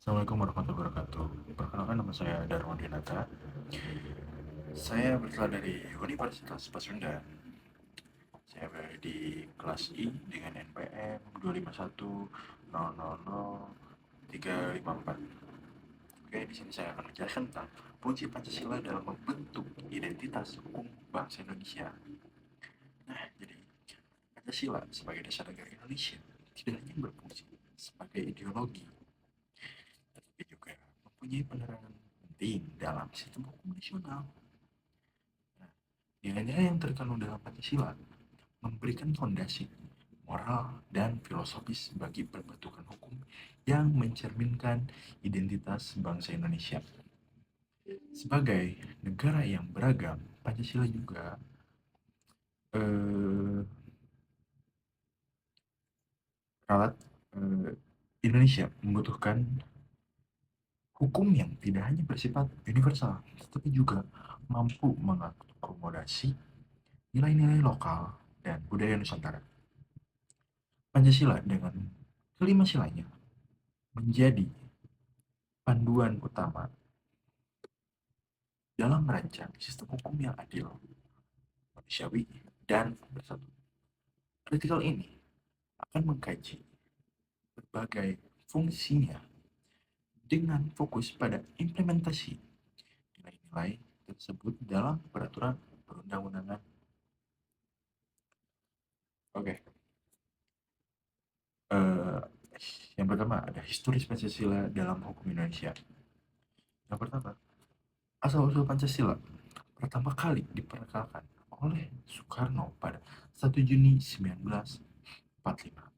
Assalamualaikum warahmatullahi wabarakatuh. Perkenalkan nama saya Darwan Dinata. Saya berasal dari Universitas Pasundan. Saya berada di kelas I dengan NPM 251000354. Oke, di sini saya akan menjelaskan tentang fungsi Pancasila dalam membentuk identitas hukum bangsa Indonesia. Nah, jadi Pancasila sebagai dasar negara Indonesia tidak hanya berfungsi sebagai ideologi, tetapi juga mempunyai penerangan penting dalam sistem hukum nasional. Nah, nilai-nilai yang terkandung dalam Pancasila memberikan fondasi moral dan filosofis bagi pembentukan hukum yang mencerminkan identitas bangsa Indonesia. Sebagai negara yang beragam, Pancasila juga eh, ralat Indonesia membutuhkan hukum yang tidak hanya bersifat universal, tetapi juga mampu mengakomodasi nilai-nilai lokal dan budaya Nusantara. Pancasila dengan kelima silanya menjadi panduan utama dalam merancang sistem hukum yang adil, manusiawi, dan bersatu. Artikel ini akan mengkaji berbagai fungsinya dengan fokus pada implementasi nilai-nilai tersebut dalam peraturan perundang-undangan. Oke, eh, yang pertama ada historis Pancasila dalam hukum Indonesia. Yang pertama, asal-usul Pancasila pertama kali diperkenalkan oleh Soekarno pada 1 Juni 1945.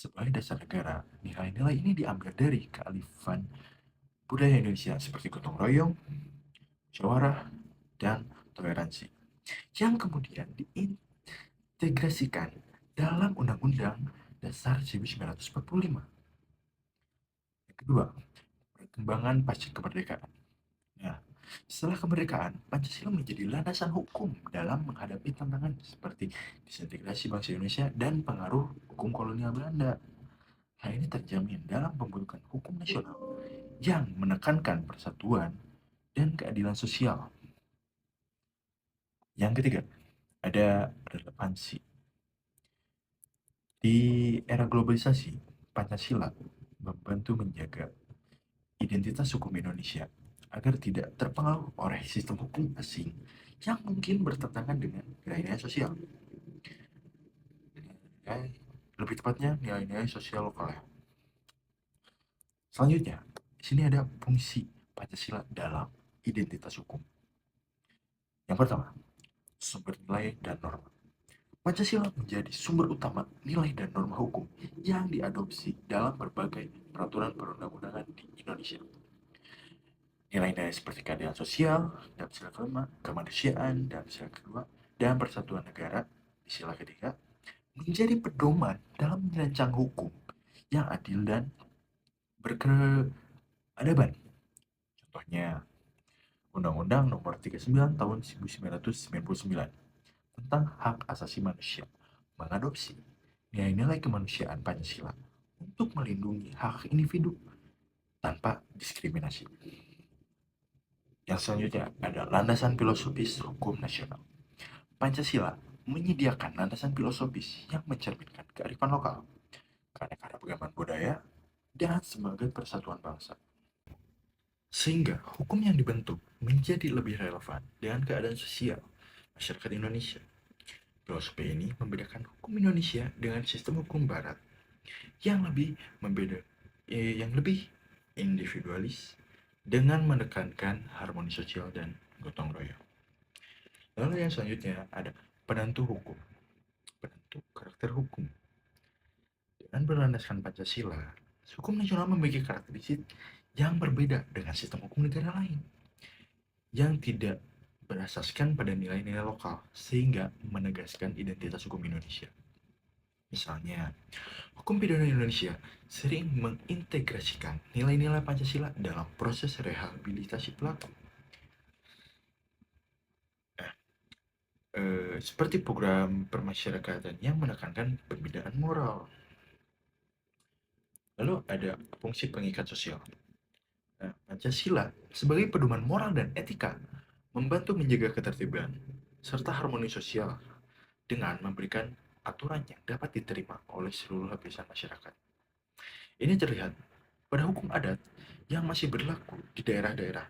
Sebagai dasar negara, nilai-nilai ini diambil dari kearifan budaya Indonesia seperti gotong royong, musyawarah, dan toleransi, yang kemudian diintegrasikan dalam Undang-Undang Dasar 1945. Yang kedua, perkembangan pasca kemerdekaan. Nah, setelah kemerdekaan, Pancasila menjadi landasan hukum dalam menghadapi tantangan seperti disintegrasi bangsa Indonesia dan pengaruh hukum kolonial Belanda. Hal ini terjamin dalam pembentukan hukum nasional yang menekankan persatuan dan keadilan sosial. Yang ketiga, ada relevansi. Di era globalisasi, Pancasila membantu menjaga identitas hukum Indonesia agar tidak terpengaruh oleh sistem hukum asing yang mungkin bertentangan dengan nilai-nilai sosial. Nilai, lebih tepatnya nilai-nilai sosial lokal. Selanjutnya, di sini ada fungsi Pancasila dalam identitas hukum. Yang pertama, sumber nilai dan norma. Pancasila menjadi sumber utama nilai dan norma hukum yang diadopsi dalam berbagai peraturan perundang-undangan di Indonesia. Nilai-nilai seperti keadilan sosial dalam sila kelima, kemanusiaan dalam sila kedua, dan persatuan negara di sila ketiga menjadi pedoman dalam merancang hukum yang adil dan berkeadaban. Contohnya, Undang-Undang Nomor 39 Tahun 1999 tentang Hak Asasi Manusia mengadopsi nilai-nilai kemanusiaan Pancasila untuk melindungi hak individu tanpa diskriminasi. Yang selanjutnya ada landasan filosofis hukum nasional. Pancasila menyediakan landasan filosofis yang mencerminkan kearifan lokal, keanekaragaman budaya, dan sebagai persatuan bangsa. Sehingga hukum yang dibentuk menjadi lebih relevan dengan keadaan sosial masyarakat Indonesia. Filosofi ini membedakan hukum Indonesia dengan sistem hukum Barat yang lebih membeda, yang lebih individualis dengan menekankan harmoni sosial dan gotong royong. Lalu yang selanjutnya ada penentu hukum, penentu karakter hukum. Dengan berlandaskan Pancasila, hukum nasional memiliki karakteristik yang berbeda dengan sistem hukum negara lain yang tidak berasaskan pada nilai-nilai lokal sehingga menegaskan identitas hukum Indonesia. Misalnya, hukum pidana Indonesia sering mengintegrasikan nilai-nilai Pancasila dalam proses rehabilitasi pelaku. Nah, seperti program permasyarakatan yang menekankan pembinaan moral. Lalu ada fungsi pengikat sosial. Nah, Pancasila sebagai pedoman moral dan etika membantu menjaga ketertiban serta harmoni sosial dengan memberikan aturan yang dapat diterima oleh seluruh lapisan masyarakat. Ini terlihat pada hukum adat yang masih berlaku di daerah-daerah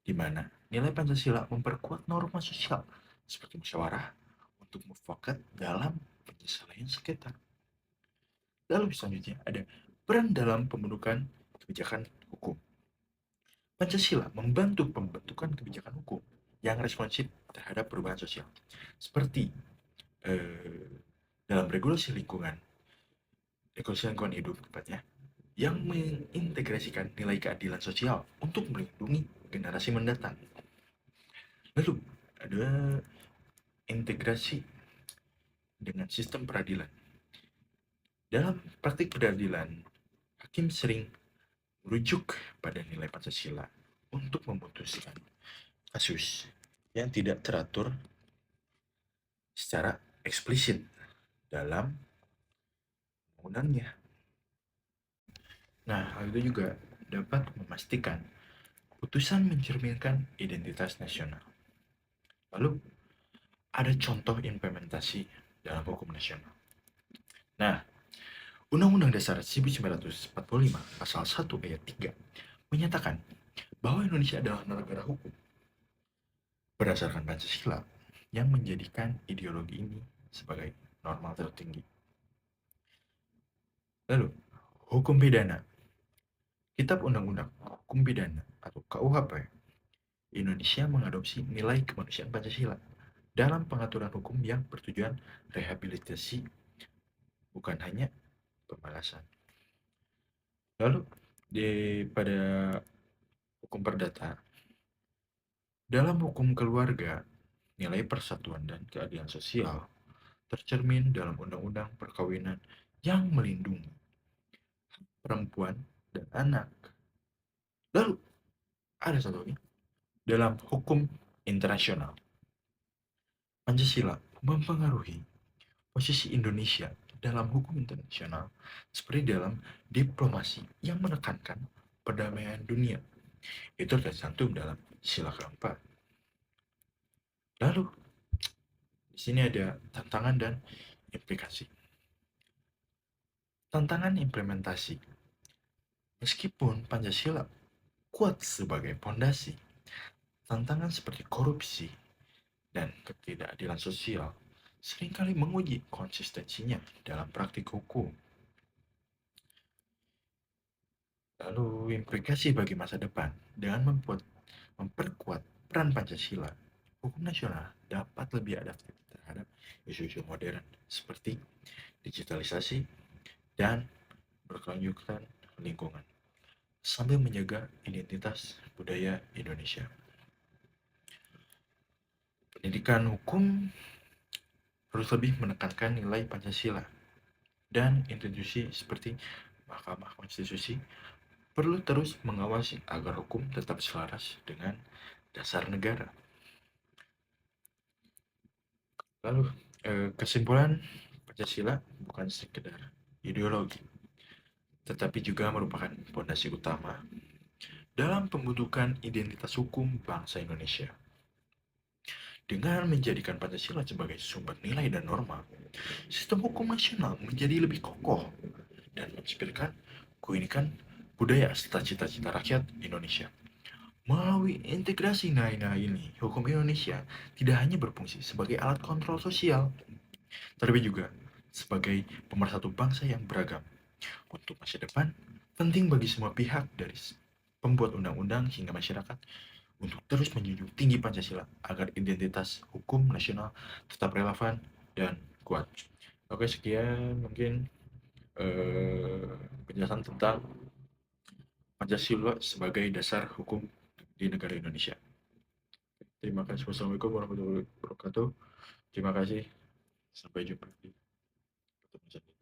di mana nilai Pancasila memperkuat norma sosial seperti musyawarah untuk mufakat dalam penyelesaian sengketa. Lalu selanjutnya ada peran dalam pembentukan kebijakan hukum. Pancasila membantu pembentukan kebijakan hukum yang responsif terhadap perubahan sosial, seperti eh, dalam regulasi lingkungan hidup tepatnya, yang mengintegrasikan nilai keadilan sosial untuk melindungi generasi mendatang. Lalu ada integrasi dengan sistem peradilan. Dalam praktik peradilan, hakim sering merujuk pada nilai Pancasila untuk memutuskan kasus yang tidak teratur secara eksplisit dalam undangnya. Nah, hal itu juga dapat memastikan putusan mencerminkan identitas nasional. Lalu, ada contoh implementasi dalam hukum nasional. Nah, Undang-Undang Dasar 1945 Pasal 1 Ayat 3 menyatakan bahwa Indonesia adalah negara hukum berdasarkan Pancasila yang menjadikan ideologi ini sebagai normal tertinggi. Lalu, hukum pidana. Kitab Undang-Undang Hukum Pidana atau KUHP Indonesia mengadopsi nilai kemanusiaan Pancasila dalam pengaturan hukum yang bertujuan rehabilitasi, bukan hanya pembalasan. Lalu, pada hukum perdata, dalam hukum keluarga, nilai persatuan dan keadilan sosial tercermin dalam Undang-Undang Perkawinan yang melindungi perempuan dan anak. Lalu, ada satu lagi. Dalam hukum internasional, Pancasila mempengaruhi posisi Indonesia dalam hukum internasional seperti dalam diplomasi yang menekankan perdamaian dunia. Itu tercantum dalam sila keempat. Lalu, di sini ada tantangan dan implikasi. Tantangan implementasi. Meskipun Pancasila kuat sebagai pondasi, tantangan seperti korupsi dan ketidakadilan sosial seringkali menguji konsistensinya dalam praktik hukum. Lalu implikasi bagi masa depan dengan memperkuat peran Pancasila, hukum nasional dapat lebih adaptif terhadap isu-isu modern seperti digitalisasi dan berkelanjutan lingkungan, sambil menjaga identitas budaya Indonesia. Pendidikan hukum harus lebih menekankan nilai Pancasila dan institusi seperti Mahkamah Konstitusi perlu terus mengawasi agar hukum tetap selaras dengan dasar negara. Lalu, kesimpulan, Pancasila bukan sekedar ideologi, tetapi juga merupakan fondasi utama dalam pembentukan identitas hukum bangsa Indonesia. Dengan menjadikan Pancasila sebagai sumber nilai dan norma, sistem hukum nasional menjadi lebih kokoh dan menginspirkan keunikan budaya serta cita-cita rakyat Indonesia. Melalui integrasi nilai-nilai ini, hukum Indonesia tidak hanya berfungsi sebagai alat kontrol sosial, tapi juga sebagai pemersatu bangsa yang beragam. Untuk masa depan, penting bagi semua pihak dari pembuat undang-undang hingga masyarakat untuk terus menjunjung tinggi Pancasila agar identitas hukum nasional tetap relevan dan kuat. Oke, sekian mungkin penjelasan tentang Pancasila sebagai dasar hukum di negara Indonesia. Terima kasih. Wassalamualaikum warahmatullahi wabarakatuh. Terima kasih. Sampai jumpa di pertemuan